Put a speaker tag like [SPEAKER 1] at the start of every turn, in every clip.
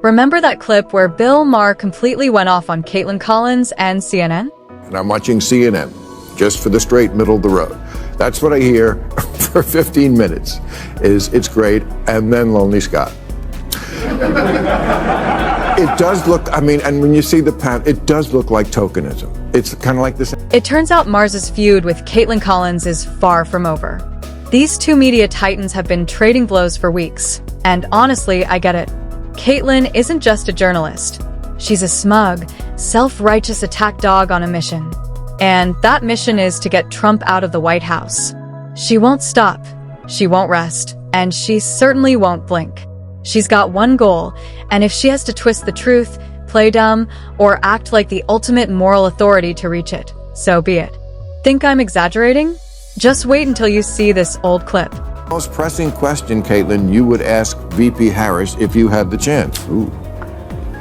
[SPEAKER 1] Remember that clip where Bill Maher completely went off on Kaitlan Collins and CNN?
[SPEAKER 2] And I'm watching CNN, just for the straight middle of the road. That's what I hear for 15 minutes, it's great, and then Lonely Scott. It does look, and when you see the path, it does look like tokenism. It's kind of like this.
[SPEAKER 1] It turns out Maher's feud with Kaitlan Collins is far from over. These two media titans have been trading blows for weeks. And honestly, I get it. Kaitlan isn't just a journalist. She's a smug, self-righteous attack dog on a mission. And that mission is to get Trump out of the White House. She won't stop, she won't rest, and she certainly won't blink. She's got one goal, and if she has to twist the truth, play dumb, or act like the ultimate moral authority to reach it, so be it. Think I'm exaggerating? Just wait until you see this old clip.
[SPEAKER 2] Most pressing question, Kaitlan, you would ask VP Harris if you had the chance. Ooh.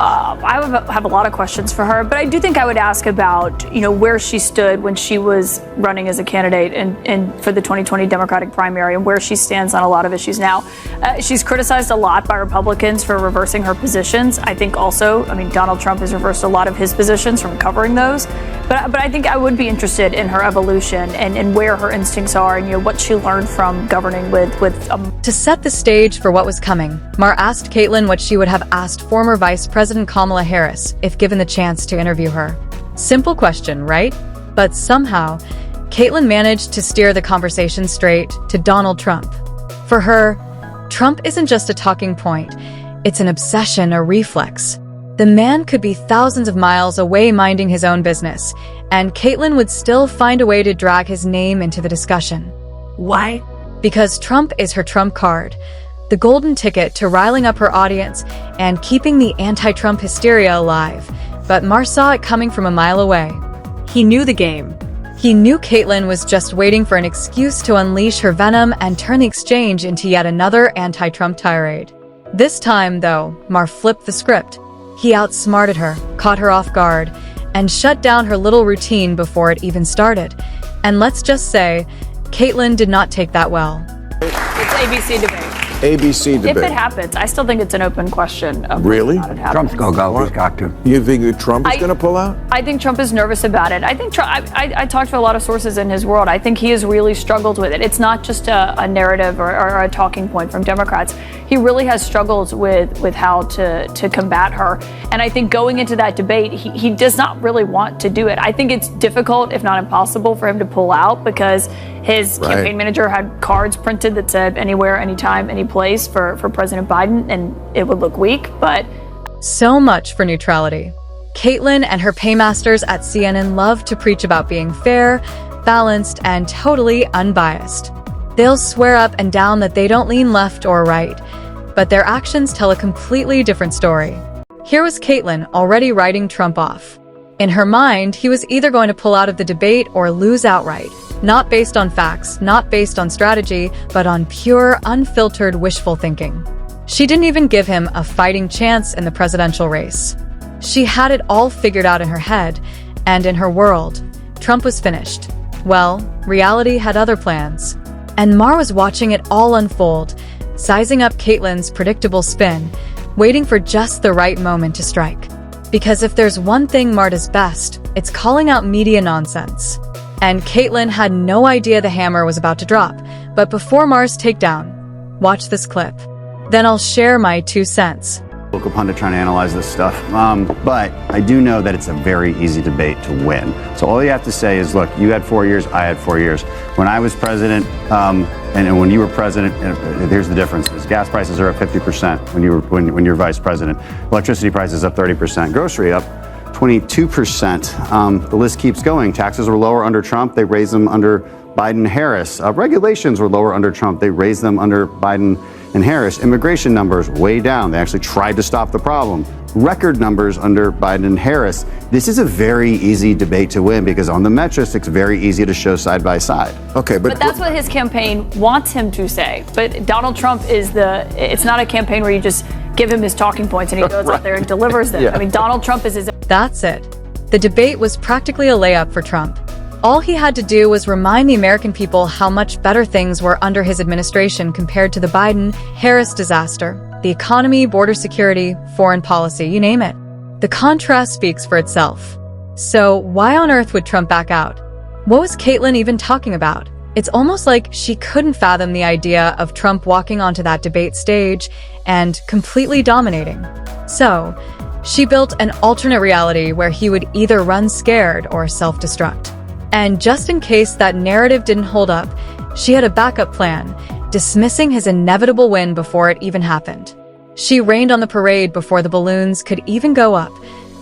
[SPEAKER 3] I would have a lot of questions for her, but I do think I would ask about, where she stood when she was running as a candidate and for the 2020 Democratic primary and where she stands on a lot of issues now. She's criticized a lot by Republicans for reversing her positions. I think also, Donald Trump has reversed a lot of his positions from covering those. But I think I would be interested in her evolution and where her instincts are and what she learned from governing with.
[SPEAKER 1] To set the stage for what was coming, Maher asked Kaitlan what she would have asked former Vice President Kamala Harris if given the chance to interview her. Simple question, right? But somehow, Kaitlan managed to steer the conversation straight to Donald Trump. For her, Trump isn't just a talking point, it's an obsession, a reflex. The man could be thousands of miles away minding his own business, and Kaitlan would still find a way to drag his name into the discussion. Why? Because Trump is her trump card, the golden ticket to riling up her audience and keeping the anti-Trump hysteria alive. But Maher saw it coming from a mile away. He knew the game. He knew Kaitlan was just waiting for an excuse to unleash her venom and turn the exchange into yet another anti-Trump tirade. This time, though, Maher flipped the script. He outsmarted her, caught her off guard, and shut down her little routine before it even started. And let's just say, Kaitlan did not take that well.
[SPEAKER 3] It's ABC debate.
[SPEAKER 2] ABC debate.
[SPEAKER 3] If it happens, I still think it's an open question.
[SPEAKER 2] Really?
[SPEAKER 4] Trump's going to go. He's got to.
[SPEAKER 2] You think Trump is going to pull out?
[SPEAKER 3] I think Trump is nervous about it. I think I talked to a lot of sources in his world. I think he has really struggled with it. It's not just a narrative or a talking point from Democrats. He really has struggled with how to combat her. And I think going into that debate, he does not really want to do it. I think it's difficult, if not impossible, for him to pull out because his campaign manager had cards printed that said anywhere, anytime, any place for President Biden, and it would look weak, but...
[SPEAKER 1] So much for neutrality. Kaitlan and her paymasters at CNN love to preach about being fair, balanced, and totally unbiased. They'll swear up and down that they don't lean left or right, but their actions tell a completely different story. Here was Kaitlan already writing Trump off. In her mind, he was either going to pull out of the debate or lose outright. Not based on facts, not based on strategy, but on pure, unfiltered wishful thinking. She didn't even give him a fighting chance in the presidential race. She had it all figured out in her head, and in her world, Trump was finished. Well, reality had other plans. And Maher was watching it all unfold, sizing up Kaitlan's predictable spin, waiting for just the right moment to strike. Because if there's one thing Maher does best, it's calling out media nonsense. And Kaitlan had no idea the hammer was about to drop. But before Maher's takedown, watch this clip. Then I'll share my 2 cents.
[SPEAKER 4] Local pundit trying to analyze this stuff. But I do know that it's a very easy debate to win. So all you have to say is, look, you had 4 years, I had 4 years. When I was president, and when you were president, here's the difference. Gas prices are up 50% when you're vice president. Electricity prices up 30%. Grocery up 22%. The list keeps going. Taxes were lower under Trump. They raised them under Biden and Harris. Regulations were lower under Trump. They raised them under Biden and Harris. Immigration numbers way down. They actually tried to stop the problem. Record numbers under Biden and Harris. This is a very easy debate to win because on the metrics, it's very easy to show side by side.
[SPEAKER 2] Okay,
[SPEAKER 3] but that's what his campaign wants him to say. But Donald Trump it's not a campaign where you just give him his talking points and he goes out there and delivers them. Yeah. Donald Trump is his...
[SPEAKER 1] That's it. The debate was practically a layup for Trump. All he had to do was remind the American people how much better things were under his administration compared to the Biden-Harris disaster. the economy, border security, foreign policy, you name it. The contrast speaks for itself. So why on earth would Trump back out? What was Kaitlan even talking about? It's almost like she couldn't fathom the idea of Trump walking onto that debate stage and completely dominating. So, she built an alternate reality where he would either run scared or self-destruct. And just in case that narrative didn't hold up, she had a backup plan, dismissing his inevitable win before it even happened. She rained on the parade before the balloons could even go up,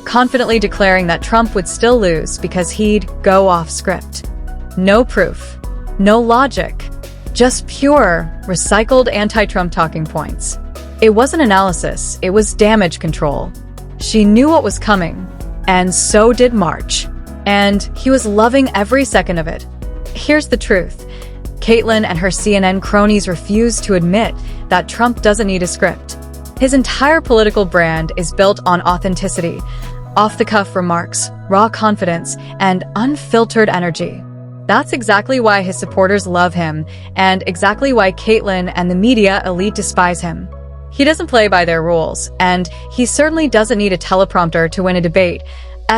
[SPEAKER 1] confidently declaring that Trump would still lose because he'd go off script. No proof. No logic, just pure, recycled anti-Trump talking points. It wasn't analysis, it was damage control. She knew what was coming, and so did March. And he was loving every second of it. Here's the truth. Kaitlan and her CNN cronies refuse to admit that Trump doesn't need a script. His entire political brand is built on authenticity, off-the-cuff remarks, raw confidence, and unfiltered energy. That's exactly why his supporters love him, and exactly why Kaitlan and the media elite despise him. He doesn't play by their rules, and he certainly doesn't need a teleprompter to win a debate.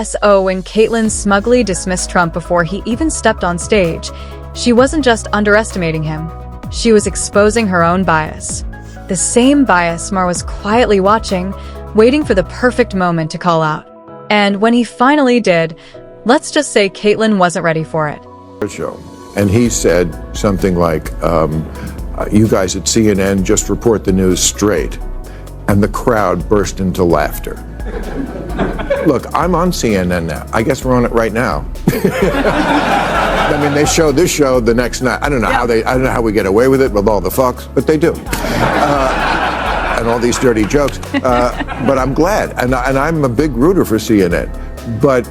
[SPEAKER 1] So when Kaitlan smugly dismissed Trump before he even stepped on stage, she wasn't just underestimating him, she was exposing her own bias. The same bias Maher was quietly watching, waiting for the perfect moment to call out. And when he finally did, let's just say Kaitlan wasn't ready for it.
[SPEAKER 2] Show. And he said something like, you guys at CNN just report the news straight. And the crowd burst into laughter. Look, I'm on CNN now. I guess we're on it right now. I mean, they show this show the next night. I don't know how we get away with it with all the fucks, but they do. And all these dirty jokes. But I'm glad. And I'm a big rooter for CNN. But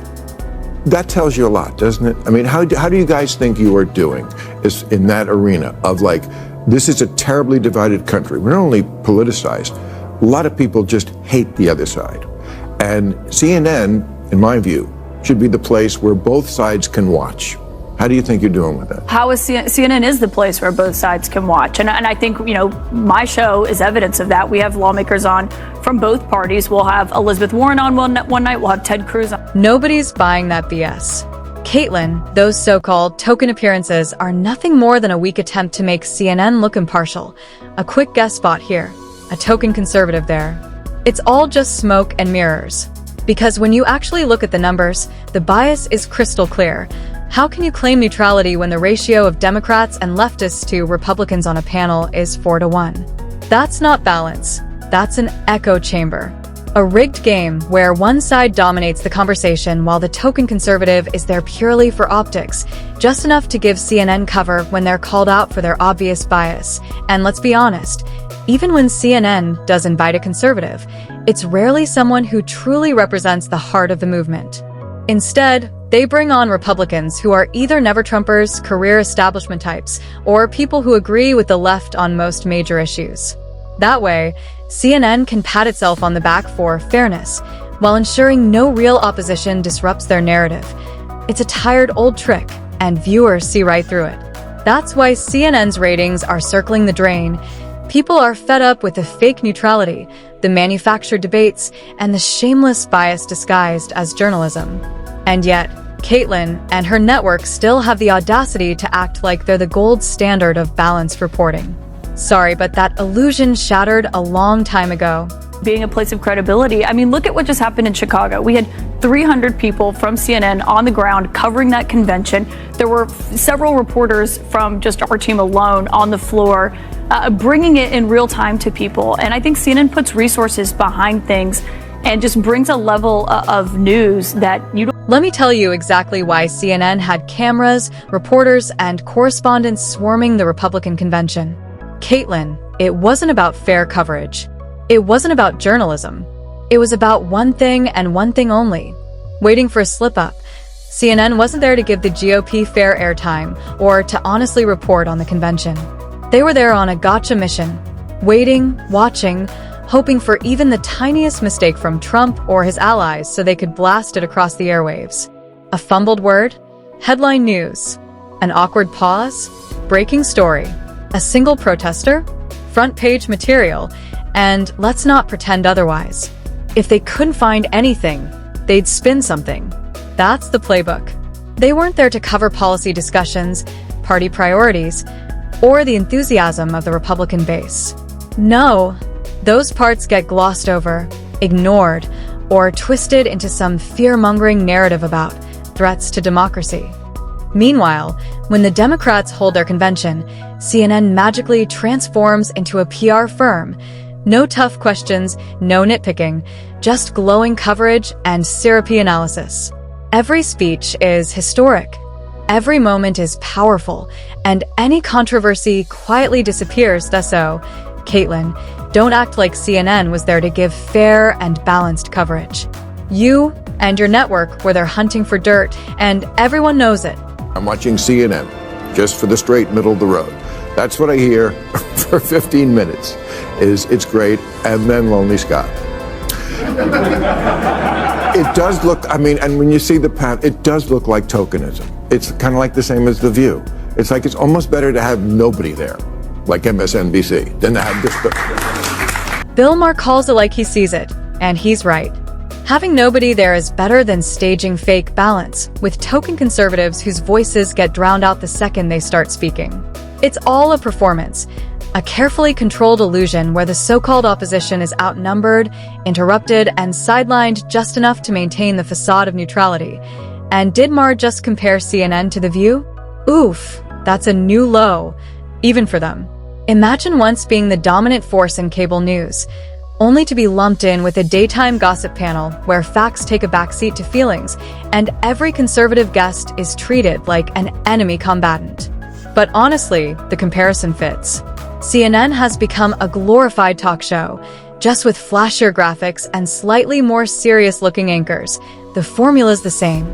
[SPEAKER 2] that tells you a lot, doesn't it? I mean, how do you guys think you are doing is in that arena of like, this is a terribly divided country. We're not only politicized, a lot of people just hate the other side. And CNN, in my view, should be the place where both sides can watch. How do you think you're doing with that?
[SPEAKER 3] CNN is the place where both sides can watch. And I think, my show is evidence of that. We have lawmakers on from both parties. We'll have Elizabeth Warren on one night. We'll have Ted Cruz on.
[SPEAKER 1] Nobody's buying that BS. Kaitlan, those so-called token appearances are nothing more than a weak attempt to make CNN look impartial. A quick guest spot here, a token conservative there. It's all just smoke and mirrors. Because when you actually look at the numbers, the bias is crystal clear. How can you claim neutrality when the ratio of Democrats and leftists to Republicans on a panel is 4-1? That's not balance. That's an echo chamber. A rigged game where one side dominates the conversation while the token conservative is there purely for optics, just enough to give CNN cover when they're called out for their obvious bias. And let's be honest, even when CNN does invite a conservative, it's rarely someone who truly represents the heart of the movement. Instead, they bring on Republicans who are either never-Trumpers, career establishment types, or people who agree with the left on most major issues. That way, CNN can pat itself on the back for fairness, while ensuring no real opposition disrupts their narrative. It's a tired old trick, and viewers see right through it. That's why CNN's ratings are circling the drain. People are fed up with the fake neutrality, the manufactured debates, and the shameless bias disguised as journalism. And yet, Kaitlan and her network still have the audacity to act like they're the gold standard of balanced reporting. Sorry, but that illusion shattered a long time ago.
[SPEAKER 3] Being a place of credibility, I mean, look at what just happened in Chicago. We had 300 people from CNN on the ground covering that convention. There were several reporters from just our team alone on the floor, bringing it in real time to people. And I think CNN puts resources behind things and just brings a level of news that you don't.
[SPEAKER 1] Let me tell you exactly why CNN had cameras, reporters, and correspondents swarming the Republican convention. Kaitlan, it wasn't about fair coverage. It wasn't about journalism. It was about one thing and one thing only: waiting for a slip-up. CNN wasn't there to give the GOP fair airtime or to honestly report on the convention. They were there on a gotcha mission, waiting, watching, hoping for even the tiniest mistake from Trump or his allies so they could blast it across the airwaves. A fumbled word? Headline news. An awkward pause? Breaking story. A single protester? Front page material. And let's not pretend otherwise. If they couldn't find anything, they'd spin something. That's the playbook. They weren't there to cover policy discussions, party priorities, or the enthusiasm of the Republican base. No, those parts get glossed over, ignored, or twisted into some fear-mongering narrative about threats to democracy. Meanwhile, when the Democrats hold their convention, CNN magically transforms into a PR firm. No tough questions, no nitpicking, just glowing coverage and syrupy analysis. Every speech is historic. Every moment is powerful, and any controversy quietly disappears. So, Kaitlan, don't act like CNN was there to give fair and balanced coverage. You and your network were there hunting for dirt, and everyone knows it.
[SPEAKER 2] I'm watching CNN, just for the straight middle of the road. That's what I hear for 15 minutes, is it's great, and then Lonely Scott. It does look, and when you see the path, it does look like tokenism. It's kind of like the same as The View. It's like it's almost better to have nobody there, like MSNBC, than to have this.
[SPEAKER 1] Bill Maher calls it like he sees it, and he's right. Having nobody there is better than staging fake balance with token conservatives whose voices get drowned out the second they start speaking. It's all a performance, a carefully controlled illusion where the so-called opposition is outnumbered, interrupted, and sidelined just enough to maintain the facade of neutrality. And did Maher just compare CNN to The View? Oof, that's a new low, even for them. Imagine once being the dominant force in cable news, only to be lumped in with a daytime gossip panel where facts take a backseat to feelings, and every conservative guest is treated like an enemy combatant. But honestly, the comparison fits. CNN has become a glorified talk show, just with flashier graphics and slightly more serious-looking anchors. The formula's the same.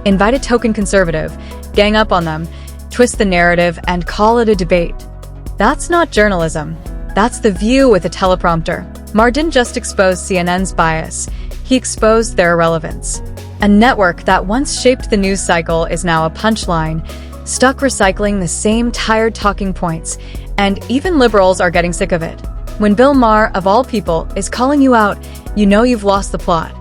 [SPEAKER 1] Invite a token conservative, gang up on them, twist the narrative, and call it a debate. That's not journalism. That's The View with a teleprompter. Maher didn't just expose CNN's bias, he exposed their irrelevance. A network that once shaped the news cycle is now a punchline, stuck recycling the same tired talking points, and even liberals are getting sick of it. When Bill Maher, of all people, is calling you out, you know you've lost the plot.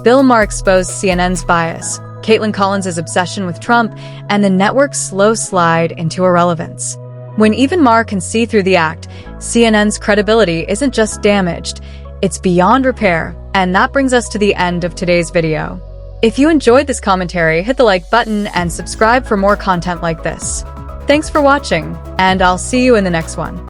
[SPEAKER 1] Bill Maher exposed CNN's bias, Kaitlan Collins' obsession with Trump, and the network's slow slide into irrelevance. When even Maher can see through the act, CNN's credibility isn't just damaged, it's beyond repair, and that brings us to the end of today's video. If you enjoyed this commentary, hit the like button and subscribe for more content like this. Thanks for watching, and I'll see you in the next one.